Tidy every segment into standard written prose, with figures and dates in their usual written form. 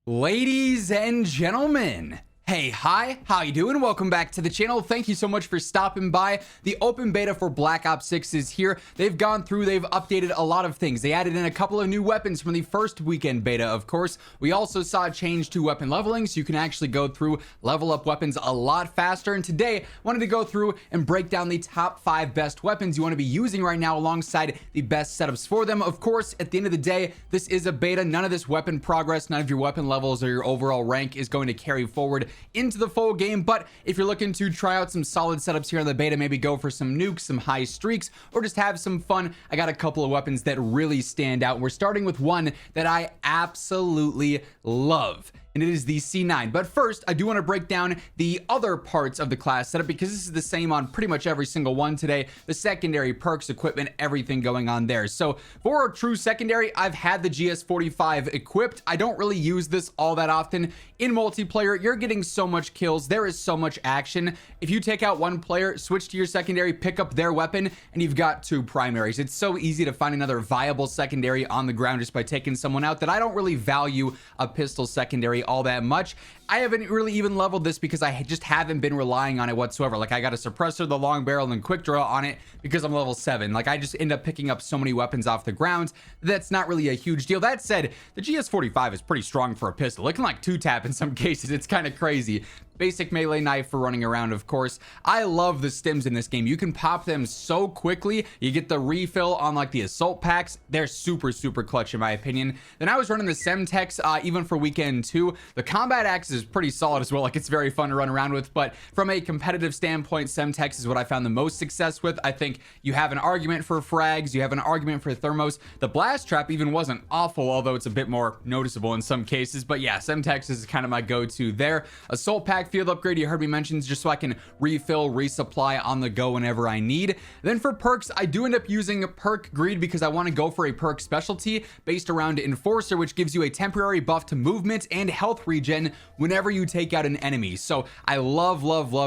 Ladies and gentlemen, hey, hi, how you doing? Welcome back to the channel. Thank you so much for stopping by. The open beta for Black Ops 6 is here. They've gone through, they've updated a lot of things. They added in a couple of new weapons from the first weekend beta, of course. We also saw a change to weapon leveling, so you can actually go through, level up weapons a lot faster. And today, I wanted to go through and break down the top 5 best weapons you want to be using right now alongside the best setups for them. Of course, at the end of the day, this is a beta. None of this weapon progress, none of your weapon levels or your overall rank is going to carry forward into the full game. But if you're looking to try out some solid setups here in the beta, maybe go for some nukes, some high streaks, or just have some fun, I got a couple of weapons that really stand out. We're starting with one that I absolutely love, and it is the C9. But first, I do want to break down the other parts of the class setup because this is the same on pretty much every single one today. The secondary, perks, equipment, everything going on there. So for a true secondary, I've had the GS45 equipped. I don't really use this all that often. In multiplayer, you're getting so much kills. There is so much action. If you take out one player, switch to your secondary, pick up their weapon, and you've got 2 primaries. It's so easy to find another viable secondary on the ground just by taking someone out that I don't really value a pistol secondary all that much. I haven't really even leveled this because I just haven't been relying on it whatsoever. Like, I got a suppressor, the long barrel, and quick draw on it because I'm level 7. Like, I just end up picking up so many weapons off the ground. That's not really a huge deal. That said, the GS45 is pretty strong for a pistol. It can like 2-tap in some cases. It's kind of crazy. Basic melee knife for running around, of course. I love the stims in this game. You can pop them so quickly. You get the refill on like the assault packs. They're super clutch in my opinion. Then I was running the Semtex even for weekend 2. The combat axe is pretty solid as well. Like, it's very fun to run around with, but from a competitive standpoint, Semtex is what I found the most success with. I think you have an argument for frags, you have an argument for thermos. The blast trap even wasn't awful, although it's a bit more noticeable in some cases. But yeah, Semtex is kind of my go-to there. Assault pack field upgrade, you heard me mention, just so I can refill, resupply on the go whenever I need. Then for perks, I do end up using perk greed because I want to go for a perk specialty based around enforcer, which gives you a temporary buff to movement and health regen whenever you take out an enemy. So I love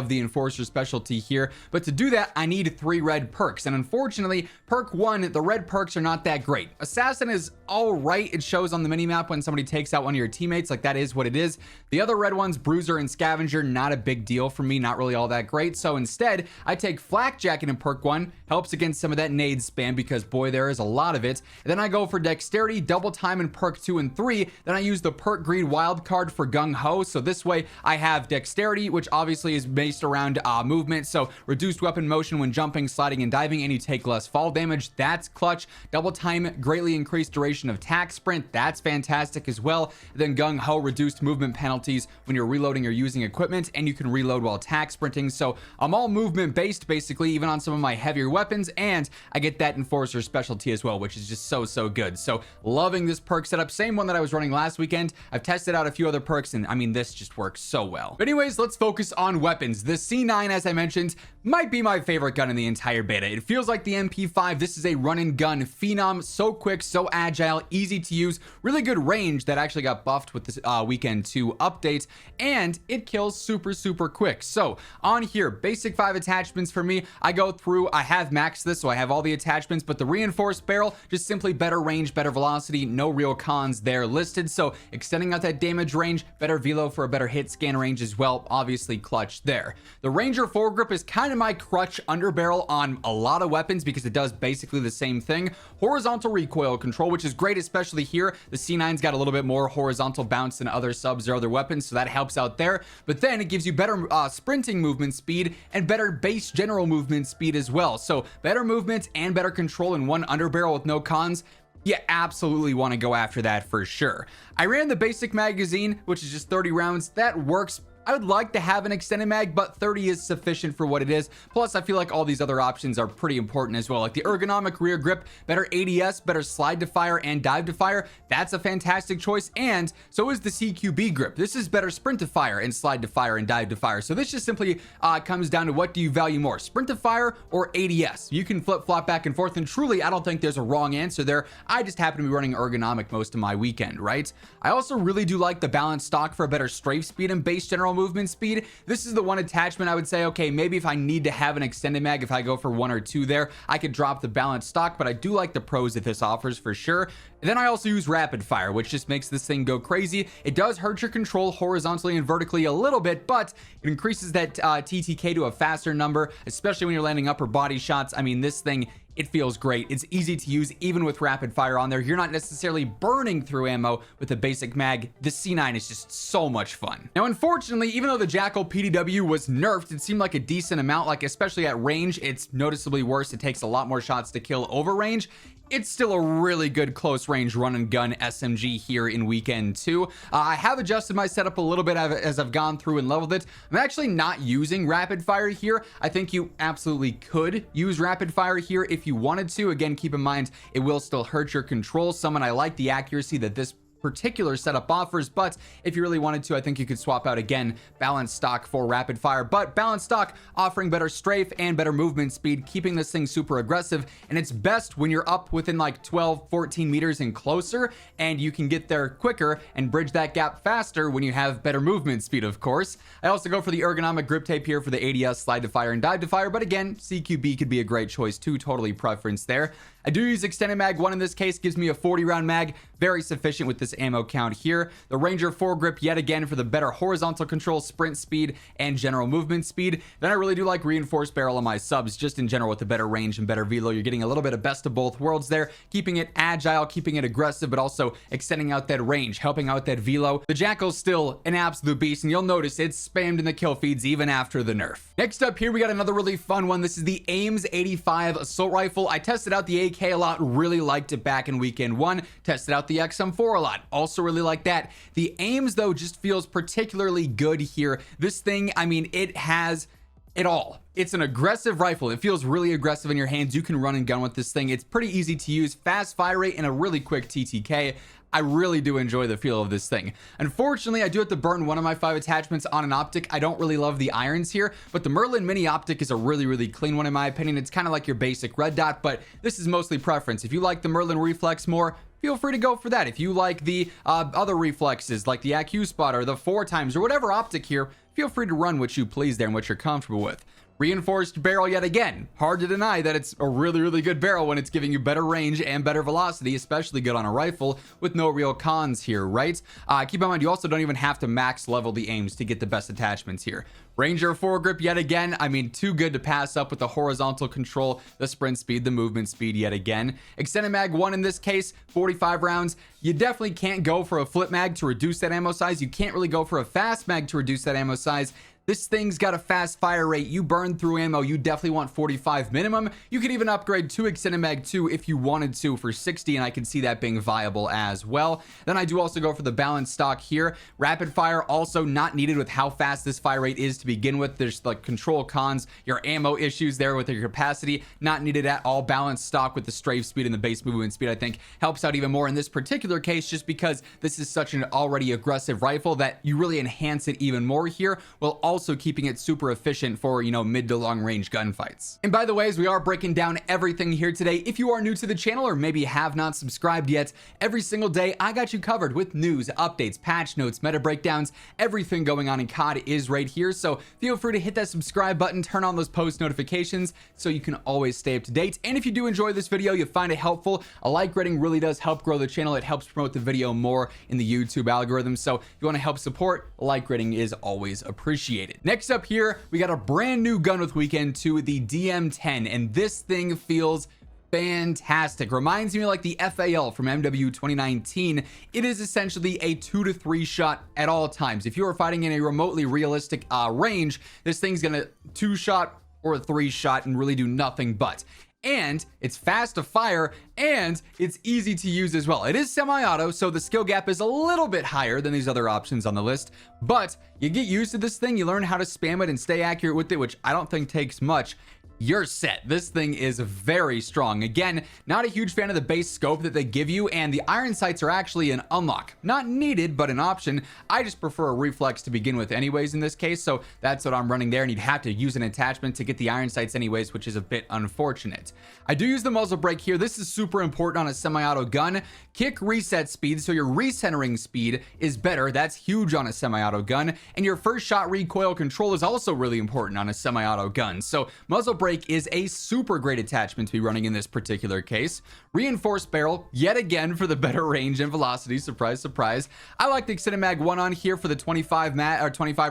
the enforcer specialty here, but to do that I need 3 red perks, and unfortunately perk 1, the red perks are not that great. Assassin is all right. It shows on the minimap when somebody takes out one of your teammates, like that is what it is. The other red ones, bruiser and scavenger, not a big deal for me, not really all that great. So instead I take flak jacket in perk 1, helps against some of that nade spam because boy, there is a lot of it. And then I go for dexterity, double time in perk 2 and 3. Then I use the perk greed wild card for gung ho. So this way I have dexterity, which obviously is based around movement, so reduced weapon motion when jumping, sliding, and diving, and you take less fall damage. That's clutch. Double time, greatly increased duration of tack sprint. That's fantastic as well. Then gung ho, reduced movement penalties when you're reloading or using equipment, and you can reload while tack sprinting. So I'm all movement based basically, even on some of my heavier weapons, and I get that enforcer specialty as well, which is just so good. So loving this perk setup, same one that I was running last weekend. I've tested out a few other perks, and I mean, this just works so well. But anyways, let's focus on weapons. The C9, as I mentioned, might be my favorite gun in the entire beta. It feels like the MP5. This is a run and gun phenom, so quick, so agile, easy to use, really good range that actually got buffed with this weekend 2 update, and it kills super quick. So on here, basic 5 attachments for me. I go through, I have maxed this, so I have all the attachments, but the reinforced barrel, just simply better range, better velocity, no real cons there listed. So extending out that damage range, better velo for a better hit scan range as well, obviously clutch there. The Ranger foregrip is kind of my crutch under barrel on a lot of weapons because it does basically the same thing. Horizontal recoil control, which is great, especially here. The C9's got a little bit more horizontal bounce than other subs or other weapons, so that helps out there. But then it gives you better sprinting movement speed and better base general movement speed as well. So better movement and better control in one underbarrel with no cons. You absolutely want to go after that for sure. I ran the basic magazine, which is just 30 rounds. That works. I would like to have an extended mag, but 30 is sufficient for what it is. Plus, I feel like all these other options are pretty important as well. Like the ergonomic rear grip, better ADS, better slide to fire and dive to fire. That's a fantastic choice. And so is the CQB grip. This is better sprint to fire and slide to fire and dive to fire. So this just simply comes down to what do you value more, sprint to fire or ADS? You can flip flop back and forth, and truly, I don't think there's a wrong answer there. I just happen to be running ergonomic most of my weekend, right? I also really do like the balanced stock for a better strafe speed and base general movement speed, this is the one attachment I would say, okay, maybe if I need to have an extended mag, if I go for 1 or 2 there, I could drop the balanced stock, but I do like the pros that this offers for sure. And then I also use rapid fire, which just makes this thing go crazy. It does hurt your control horizontally and vertically a little bit, but it increases that TTK to a faster number, especially when you're landing upper body shots. I mean, this thing, it feels great. It's easy to use even with rapid fire on there. You're not necessarily burning through ammo with a basic mag. The C9 is just so much fun. Now, unfortunately, even though the Jackal PDW was nerfed, it seemed like a decent amount, like especially at range, it's noticeably worse. It takes a lot more shots to kill over range. It's still a really good close range run and gun SMG here in weekend 2. I have adjusted my setup a little bit as I've gone through and leveled it. I'm actually not using rapid fire here. I think you absolutely could use rapid fire here if you wanted to. Again, keep in mind, it will still hurt your control some, and I like the accuracy that this particular setup offers, but if you really wanted to, I think you could swap out again balanced stock for rapid fire. But balanced stock offering better strafe and better movement speed, keeping this thing super aggressive, and it's best when you're up within like 12-14 meters and closer, and you can get there quicker and bridge that gap faster when you have better movement speed, of course. I also go for the ergonomic grip tape here for the ADS slide to fire and dive to fire, but again, CQB could be a great choice too, totally preference there. I do use extended mag 1 in this case, gives me a 40 round mag, very sufficient with this ammo count here. The Ranger foregrip yet again for the better horizontal control, sprint speed, and general movement speed. Then I really do like reinforced barrel on my subs, just in general with the better range and better velo. You're getting a little bit of best of both worlds there, keeping it agile, keeping it aggressive, but also extending out that range, helping out that velo. The Jackal's still an absolute beast, and you'll notice it's spammed in the kill feeds even after the nerf. Next up here, we got another really fun one. This is the AMES 85 assault rifle. I tested out the AK a lot, really liked it back in weekend 1. Tested out the XM4 a lot, also really like that. The AMES though just feels particularly good here. This thing, I mean, it has it all. It's an aggressive rifle. It feels really aggressive in your hands. You can run and gun with this thing. It's pretty easy to use, fast fire rate, and a really quick TTK. I really do enjoy the feel of this thing. Unfortunately, I do have to burn one of my 5 attachments on an optic. I don't really love the irons here, but the Merlin mini optic is a really clean one in my opinion. It's kind of like your basic red dot, but this is mostly preference. If you like the Merlin reflex more, feel free to go for that. If you like the other reflexes like the AQ spot or the 4x or whatever optic here, feel free to run what you please there and what you're comfortable with. Reinforced barrel yet again. Hard to deny that it's a really good barrel when it's giving you better range and better velocity, especially good on a rifle with no real cons here, right? Keep in mind, you also don't even have to max level the AMES to get the best attachments here. Ranger foregrip yet again. I mean, too good to pass up with the horizontal control, the sprint speed, the movement speed yet again. Extended mag 1 in this case, 45 rounds. You definitely can't go for a flip mag to reduce that ammo size. You can't really go for a fast mag to reduce that ammo size. This thing's got a fast fire rate. You burn through ammo. You definitely want 45 minimum. You could even upgrade to extended mag 2 if you wanted to for 60, and I can see that being viable as well. Then I do also go for the balanced stock here. Rapid fire also not needed with how fast this fire rate is to begin with. There's like control cons, your ammo issues there with your capacity, not needed at all. Balanced stock with the strafe speed and the base movement speed, I think helps out even more in this particular case, just because this is such an already aggressive rifle that you really enhance it even more here, while also keeping it super efficient for, you know, mid to long range gunfights. And by the way, as we are breaking down everything here today, if you are new to the channel or maybe have not subscribed yet, every single day I got you covered with news, updates, patch notes, meta breakdowns. Everything going on in COD is right here, so feel free to hit that subscribe button, turn on those post notifications so you can always stay up to date. And if you do enjoy this video, you find it helpful, a like rating really does help grow the channel. It helps promote the video more in the YouTube algorithm, so if you want to help support, a like rating is always appreciated. Next up here, we got a brand new gun with weekend 2, the DM10, and this thing feels fantastic. Reminds me like the FAL from MW 2019. It is essentially a 2 to 3 shot at all times. If you are fighting in a remotely realistic range, this thing's gonna 2 shot or a 3 shot and really do nothing but. And it's fast to fire, and it's easy to use as well. It is semi-auto, so the skill gap is a little bit higher than these other options on the list, but you get used to this thing, you learn how to spam it and stay accurate with it, which I don't think takes much. you're set. This thing is very strong. Again, not a huge fan of the base scope that they give you, and the iron sights are actually an unlock. Not needed, but an option. I just prefer a reflex to begin with anyways in this case, so that's what I'm running there, and you'd have to use an attachment to get the iron sights anyways, which is a bit unfortunate. I do use the muzzle brake here. This is super important on a semi-auto gun. Kick reset speed, so your recentering speed is better. That's huge on a semi-auto gun, and your first shot recoil control is also really important on a semi-auto gun. So muzzle brake is a super great attachment to be running in this particular case. Reinforced barrel, yet again, for the better range and velocity. Surprise, surprise. I like the extended mag 1 on here for the 25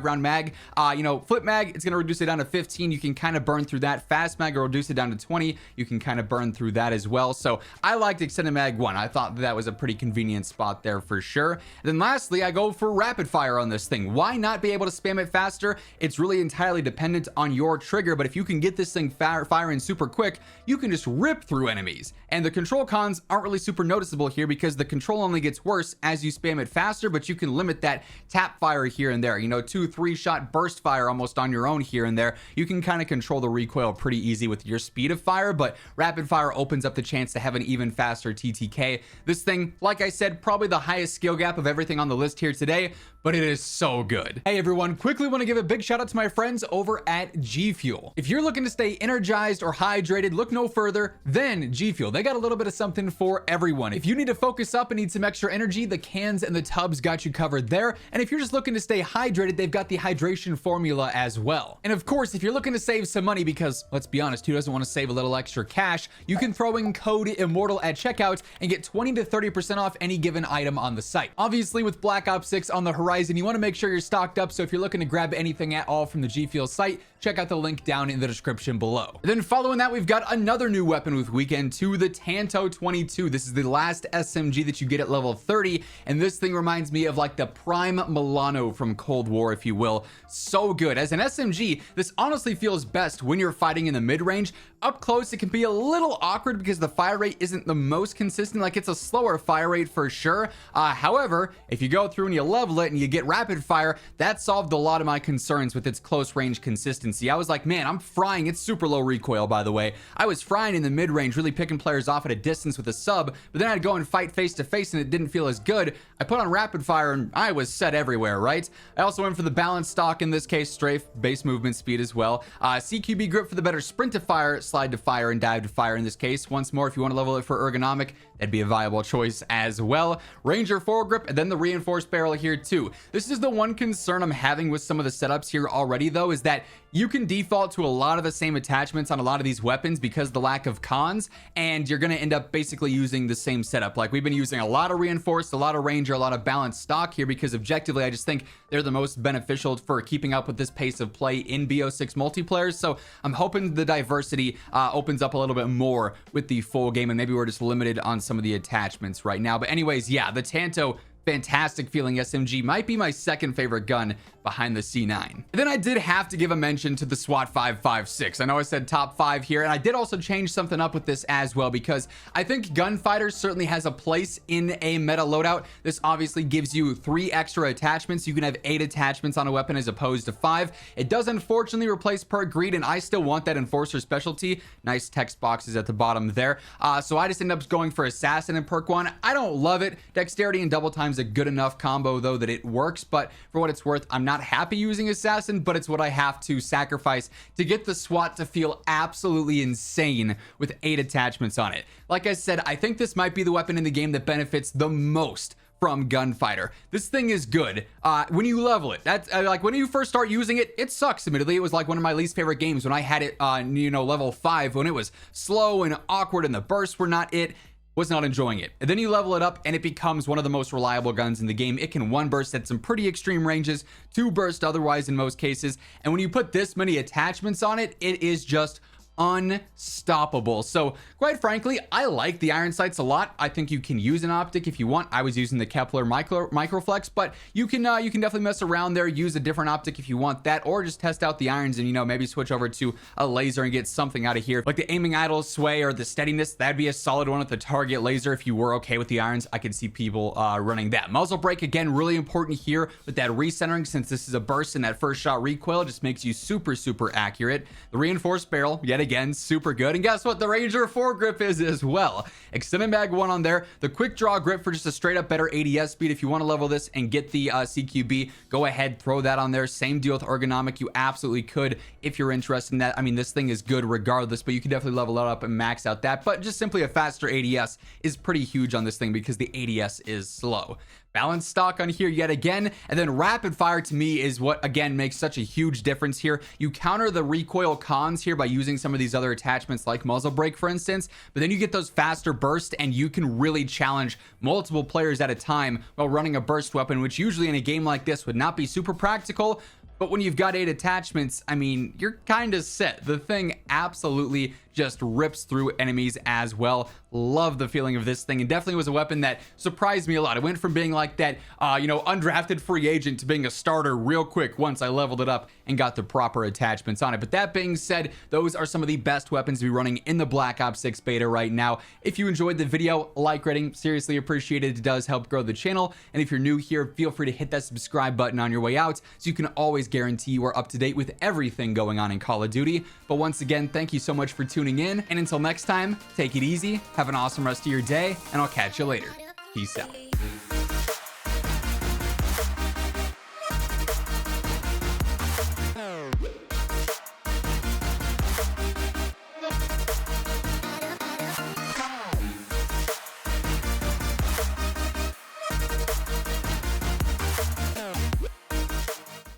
round mag. You know, flip mag, it's going to reduce it down to 15. You can kind of burn through that. Fast mag will reduce it down to 20. You can kind of burn through that as well. So I liked extended mag 1. I thought that was a pretty convenient spot there for sure. And then lastly, I go for rapid fire on this thing. Why not be able to spam it faster? It's really entirely dependent on your trigger, but if you can get this thing firing super quick, you can just rip through enemies. And the control cons aren't really super noticeable here because the control only gets worse as you spam it faster, but you can limit that tap fire here and there. You know, 2-3 shot burst fire almost on your own here and there. You can kind of control the recoil pretty easy with your speed of fire, but rapid fire opens up the chance to have an even faster TTK. This thing, like I said, probably the highest skill gap of everything on the list here today, but it is so good. Hey everyone, quickly want to give a big shout out to my friends over at G Fuel. If you're looking to stay energized or hydrated, look no further than G Fuel. They got a little bit of something for everyone. If you need to focus up and need some extra energy, the cans and the tubs got you covered there. And if you're just looking to stay hydrated, they've got the hydration formula as well. And of course, if you're looking to save some money, because let's be honest, who doesn't want to save a little extra cash, you can throw in code Immortal at checkout and get 20 to 30% off any given item on the site. Obviously, with Black Ops 6 on the horizon, you want to make sure you're stocked up. So if you're looking to grab anything at all from the G Fuel site, check out the link down in the description below. And then following that, we've got another new weapon with Weekend 2, the Tanto 22. This is the last SMG that you get at level 30, and this thing reminds me of like the prime Milano from Cold War, if you will. So good. As an SMG, this honestly feels best when you're fighting in the mid-range. Up close, it can be a little awkward because the fire rate isn't the most consistent. Like, it's a slower fire rate for sure. However, if you go through and you level it and you get rapid fire, that solved a lot of my concerns with its close range consistency. I was like, man, I'm frying. It's super low recoil, by the way. I was frying in the mid-range, really picking players off at a distance with a sub, but then I'd go and fight face to face and it didn't feel as good. I put on rapid fire and I was set everywhere, right? I also went for the balanced stock, in this case strafe, base movement speed as well. CQB grip for the better sprint to fire, slide to fire, and dive to fire in this case. Once more, if you want to level it for ergonomic, that'd be a viable choice as well. Ranger foregrip, and then the reinforced barrel here too. This is the one concern I'm having with some of the setups here already though, is that you can default to a lot of the same attachments on a lot of these weapons because of the lack of cons, and you're going to end up basically using the same setup. Like, we've been using a lot of reinforced, a lot of ranger, a lot of balanced stock here because objectively I just think they're the most beneficial for keeping up with this pace of play in BO6 multiplayer. So I'm hoping the diversity opens up a little bit more with the full game, and maybe we're just limited on some of the attachments right now. But anyways, yeah, the Tanto, fantastic feeling SMG, might be my second favorite gun behind the C9. And then I did have to give a mention to the Swat 5.56. I know I said top 5 here, and I did also change something up with this as well because I think Gunfighter certainly has a place in a meta loadout. This obviously gives you 3 extra attachments. You can have 8 attachments on a weapon as opposed to 5. It does unfortunately replace perk greed, and I still want that enforcer specialty. Nice text boxes at the bottom there. So I just ended up going for assassin and perk 1. I don't love it. Dexterity and double time is a good enough combo though that it works, but for what it's worth, I'm not happy using assassin, but it's what I have to sacrifice to get the SWAT to feel absolutely insane with 8 attachments on it. Like I said, I think this might be the weapon in the game that benefits the most from Gunfighter. This thing is good when you level it. That's like when you first start using it, it sucks. Admittedly, it was like one of my least favorite games when I had it on, you know, level 5, when it was slow and awkward and the bursts were not it. Was not enjoying it. And then you level it up and it becomes one of the most reliable guns in the game. It can 1 burst at some pretty extreme ranges, 2 burst otherwise in most cases, and when you put this many attachments on it, it is just unstoppable. So quite frankly, I like the iron sights a lot. I think you can use an optic if you want. I was using the Kepler microflex, but you can definitely mess around there, use a different optic if you want that, or just test out the irons and, you know, maybe switch over to a laser and get something out of here. Like the aiming idle sway or the steadiness, that'd be a solid one with the target laser. If you were okay with the irons, I could see people running that. Muzzle brake, again, really important here with that recentering, since this is a burst and that first shot recoil just makes you super accurate. The reinforced barrel, yet again, again, super good. And guess what? The Ranger foregrip is as well. Extended mag 1 on there. The quick draw grip for just a straight up better ADS speed. If you want to level this and get the CQB, go ahead, throw that on there. Same deal with ergonomic. You absolutely could if you're interested in that. I mean, this thing is good regardless, but you can definitely level it up and max out that. But just simply a faster ADS is pretty huge on this thing because the ADS is slow. Balanced stock on here yet again, and then rapid fire to me is what again makes such a huge difference here. You counter the recoil cons here by using some of these other attachments like muzzle brake, for instance, but then you get those faster bursts and you can really challenge multiple players at a time while running a burst weapon, which usually in a game like this would not be super practical. But when you've got 8 attachments, I mean, you're kind of set. The thing absolutely just rips through enemies as well. Love the feeling of this thing, and definitely was a weapon that surprised me a lot. It went from being like that, undrafted free agent to being a starter real quick once I leveled it up and got the proper attachments on it. But that being said, those are some of the best weapons to be running in the Black Ops 6 beta right now. If you enjoyed the video, like rating, seriously appreciated. It does help grow the channel. And if you're new here, feel free to hit that subscribe button on your way out so you can always guarantee you are up to date with everything going on in Call of Duty. But once again, thank you so much for tuning in, and until next time, take it easy, have an awesome rest of your day, and I'll catch you later. Peace out.